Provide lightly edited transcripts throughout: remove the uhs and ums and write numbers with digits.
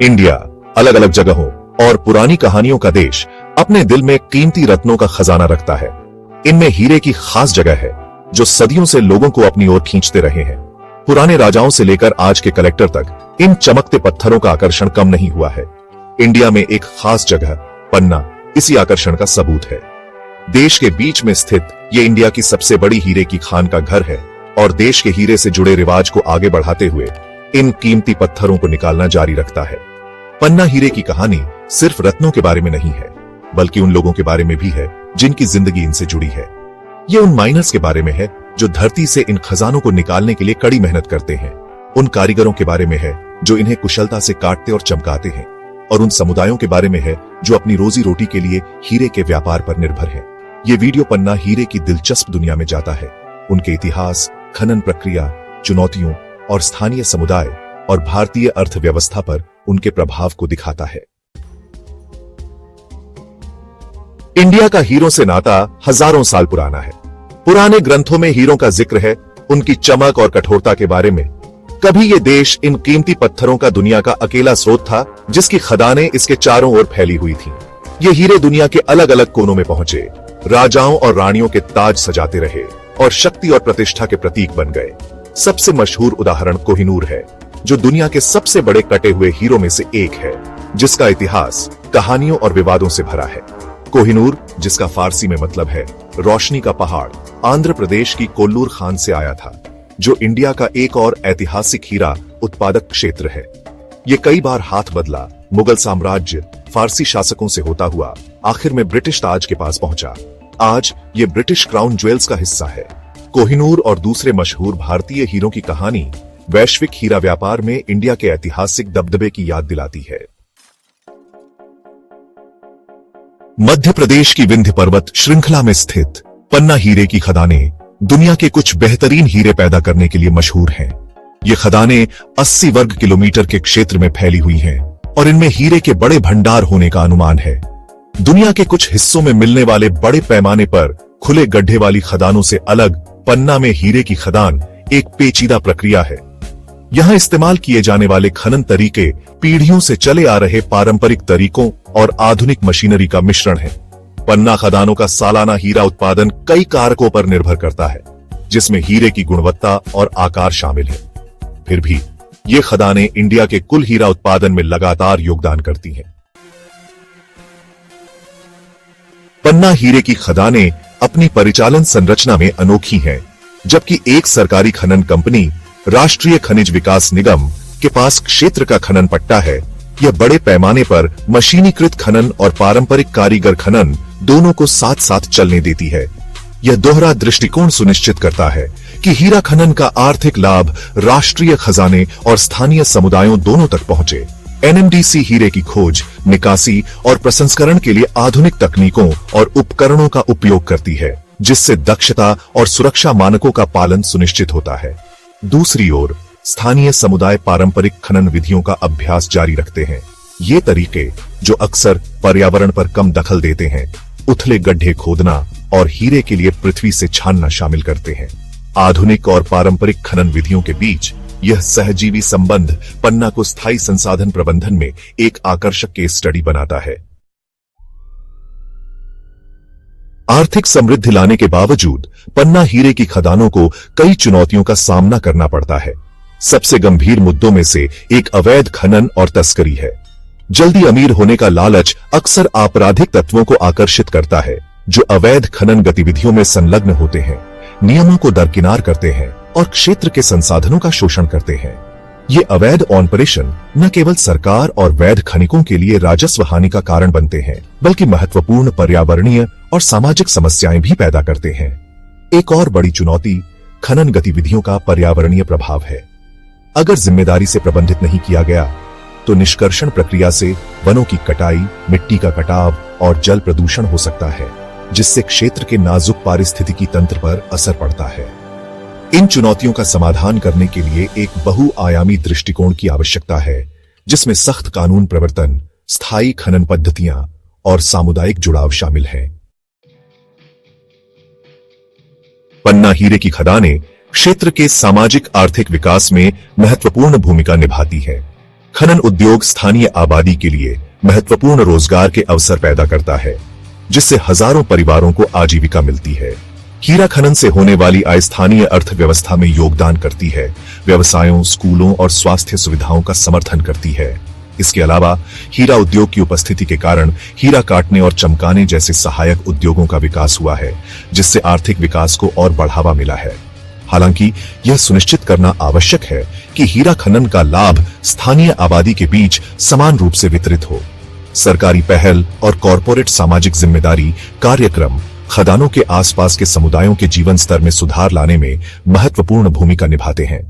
India अलग अलग जगहों और पुरानी कहानियों का देश अपने दिल में कीमती रत्नों का खजाना रखता है। इनमें हीरे की खास जगह है जो सदियों से लोगों को अपनी ओर खींचते रहे हैं। पुराने राजाओं से लेकर आज के कलेक्टर तक इन चमकते पत्थरों का आकर्षण कम नहीं हुआ है। इंडिया में एक खास जगह पन्ना इसी आकर्षण का सबूत है। देश के बीच में स्थित ये इंडिया की सबसे बड़ी हीरे की खान का घर है और देश के हीरे से जुड़े रिवाज को आगे बढ़ाते हुए इन कीमती पत्थरों को निकालना जारी रखता है। पन्ना हीरे की कहानी सिर्फ रत्नों के बारे में नहीं है, बल्कि उन लोगों के बारे में भी है जिनकी जिंदगी इनसे जुड़ी है। ये उन माइनर्स के बारे में है जो धरती से इन खजानों को निकालने के लिए कड़ी मेहनत करते हैं। उन कारीगरों के बारे में है जो इन्हें कुशलता से काटते और चमकाते हैं, और उन समुदायों के बारे में है जो अपनी रोजी रोटी के लिए हीरे के व्यापार पर निर्भर है। ये वीडियो पन्ना हीरे की दिलचस्प दुनिया में जाता है, उनके इतिहास, खनन प्रक्रिया, चुनौतियों और स्थानीय समुदाय और भारतीय अर्थव्यवस्था पर उनके प्रभाव को दिखाता है। इंडिया का हीरों से नाता हजारों साल पुराना है। पुराने ग्रंथों में हीरों का जिक्र है, उनकी चमक और कठोरता के बारे में। कभी ये देश इन कीमती पत्थरों का दुनिया का अकेला स्रोत था जिसकी खदानें इसके चारों ओर फैली हुई थीं। ये हीरे दुनिया के अलग अलग कोनों में पहुंचे, राजाओं और रानियों के ताज सजाते रहे और शक्ति और प्रतिष्ठा के प्रतीक बन गए। सबसे मशहूर उदाहरण कोहिनूर है, जो दुनिया के सबसे बड़े कटे हुए हीरों में से एक है, जिसका इतिहास कहानियों और विवादों से भरा है। कोहिनूर, जिसका फारसी में मतलब है रोशनी का पहाड़, आंध्र प्रदेश की कोल्लूर खान से आया था, जो इंडिया का एक और ऐतिहासिक हीरा उत्पादक क्षेत्र है। ये कई बार हाथ बदला, मुगल साम्राज्य, फारसी शासकों से होता हुआ आखिर में ब्रिटिश ताज के पास पहुंचा। आज ये ब्रिटिश क्राउन ज्वेल्स का हिस्सा है। कोहिनूर और दूसरे मशहूर भारतीय हीरों की कहानी वैश्विक हीरा व्यापार में इंडिया के ऐतिहासिक दबदबे की याद दिलाती है। मध्य प्रदेश की विंध्य पर्वत श्रृंखला में स्थित पन्ना हीरे की खदानें दुनिया के कुछ बेहतरीन हीरे पैदा करने के लिए मशहूर हैं। ये खदानें 80 वर्ग किलोमीटर के क्षेत्र में फैली हुई हैं और इनमें हीरे के बड़े भंडार होने का अनुमान है। दुनिया के कुछ हिस्सों में मिलने वाले बड़े पैमाने पर खुले गड्ढे वाली खदानों से अलग पन्ना में हीरे की खदान एक पेचीदा प्रक्रिया है। यहाँ इस्तेमाल किए जाने वाले खनन तरीके पीढ़ियों से चले आ रहे पारंपरिक तरीकों और आधुनिक मशीनरी का मिश्रण है। पन्ना खदानों का सालाना हीरा उत्पादन कई कारकों पर निर्भर करता है, जिसमें हीरे की गुणवत्ता और आकार शामिल है। फिर भी ये खदानें इंडिया के कुल हीरा उत्पादन में लगातार योगदान करती हैं। पन्ना हीरे की खदानें अपनी परिचालन संरचना में अनोखी हैं, जबकि एक सरकारी खनन कंपनी राष्ट्रीय खनिज विकास निगम के पास क्षेत्र का खनन पट्टा है। यह बड़े पैमाने पर मशीनीकृत खनन और पारंपरिक कारीगर खनन दोनों को साथ साथ चलने देती है। यह दोहरा दृष्टिकोण सुनिश्चित करता है कि हीरा खनन का आर्थिक लाभ राष्ट्रीय खजाने और स्थानीय समुदायों दोनों तक पहुंचे। एनएमडीसी हीरे की खोज, निकासी और प्रसंस्करण के लिए आधुनिक तकनीकों और उपकरणों का उपयोग करती है, जिससे दक्षता और सुरक्षा मानकों का पालन सुनिश्चित होता है। दूसरी ओर स्थानीय समुदाय पारंपरिक खनन विधियों का अभ्यास जारी रखते हैं। ये तरीके, जो अक्सर पर्यावरण पर कम दखल देते हैं, उथले गड्ढे खोदना और हीरे के लिए पृथ्वी से छानना शामिल करते हैं। आधुनिक और पारंपरिक खनन विधियों के बीच यह सहजीवी संबंध पन्ना को स्थायी संसाधन प्रबंधन में एक आकर्षक केस स्टडी बनाता है। आर्थिक समृद्धि लाने के बावजूद पन्ना हीरे की खदानों को कई चुनौतियों का सामना करना पड़ता है। सबसे गंभीर मुद्दों में से एक अवैध खनन और तस्करी है। जल्दी अमीर होने का लालच अक्सर आपराधिक तत्वों को आकर्षित करता है, जो अवैध खनन गतिविधियों में संलग्न होते हैं, नियमों को दरकिनार करते हैं और क्षेत्र के संसाधनों का शोषण करते हैं। ये अवैध ऑपरेशन न केवल सरकार और वैध खनिकों के लिए राजस्व हानि का कारण बनते हैं, बल्कि महत्वपूर्ण पर्यावरणीय और सामाजिक समस्याएं भी पैदा करते हैं। एक और बड़ी चुनौती खनन गतिविधियों का पर्यावरणीय प्रभाव है। अगर जिम्मेदारी से प्रबंधित नहीं किया गया तो निष्कर्षण प्रक्रिया से वनों की कटाई, मिट्टी का कटाव और जल प्रदूषण हो सकता है, जिससे क्षेत्र के नाजुक पारिस्थितिकी तंत्र पर असर पड़ता है। इन चुनौतियों का समाधान करने के लिए एक बहुआयामी दृष्टिकोण की आवश्यकता है, जिसमें सख्त कानून प्रवर्तन, स्थायी खनन पद्धतियां और सामुदायिक जुड़ाव शामिल हैं। पन्ना हीरे की खदानें क्षेत्र के सामाजिक आर्थिक विकास में महत्वपूर्ण भूमिका निभाती है। खनन उद्योग स्थानीय आबादी के लिए महत्वपूर्ण रोजगार के अवसर पैदा करता है, जिससे हजारों परिवारों को आजीविका मिलती है। हीरा खनन से होने वाली आय स्थानीय अर्थव्यवस्था में योगदान करती है, व्यवसायों, स्कूलों और स्वास्थ्य सुविधाओं का समर्थन करती है। इसके अलावा हीरा उद्योग की उपस्थिति के कारण हीरा काटने और चमकाने जैसे सहायक उद्योगों का विकास हुआ है, जिससे आर्थिक विकास को और बढ़ावा मिला है। हालांकि यह सुनिश्चित करना आवश्यक है कि हीरा खनन का लाभ स्थानीय आबादी के बीच समान रूप से वितरित हो। सरकारी पहल और कॉरपोरेट सामाजिक जिम्मेदारी कार्यक्रम खदानों के आसपास के समुदायों के जीवन स्तर में सुधार लाने में महत्वपूर्ण भूमिका निभाते हैं।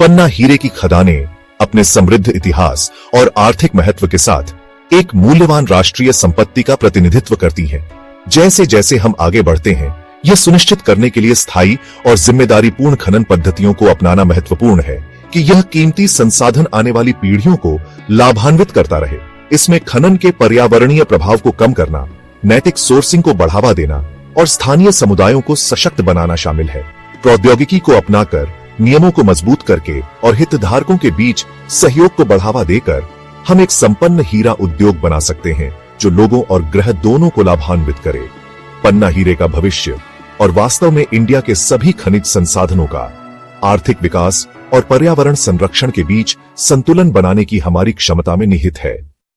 पन्ना हीरे की खदानें अपने समृद्ध इतिहास और आर्थिक महत्व के साथ एक मूल्यवान राष्ट्रीय संपत्ति का प्रतिनिधित्व करती हैं। जैसे जैसे हम आगे बढ़ते हैं, यह सुनिश्चित करने के लिए स्थायी और जिम्मेदारीपूर्ण खनन पद्धतियों को अपनाना महत्वपूर्ण है कि यह कीमती संसाधन आने वाली पीढ़ियों को लाभान्वित करता रहे। इसमें खनन के पर्यावरणीय प्रभाव को कम करना, नैतिक सोर्सिंग को बढ़ावा देना और स्थानीय समुदायों को सशक्त बनाना शामिल है। प्रौद्योगिकी को अपनाकर, नियमों को मजबूत करके और हितधारकों के बीच सहयोग को बढ़ावा देकर हम एक संपन्न हीरा उद्योग बना सकते हैं, जो लोगों और ग्रह दोनों को लाभान्वित करे। पन्ना हीरे का भविष्य और वास्तव में इंडिया के सभी खनिज संसाधनों का आर्थिक विकास और पर्यावरण संरक्षण के बीच संतुलन बनाने की हमारी क्षमता में निहित है।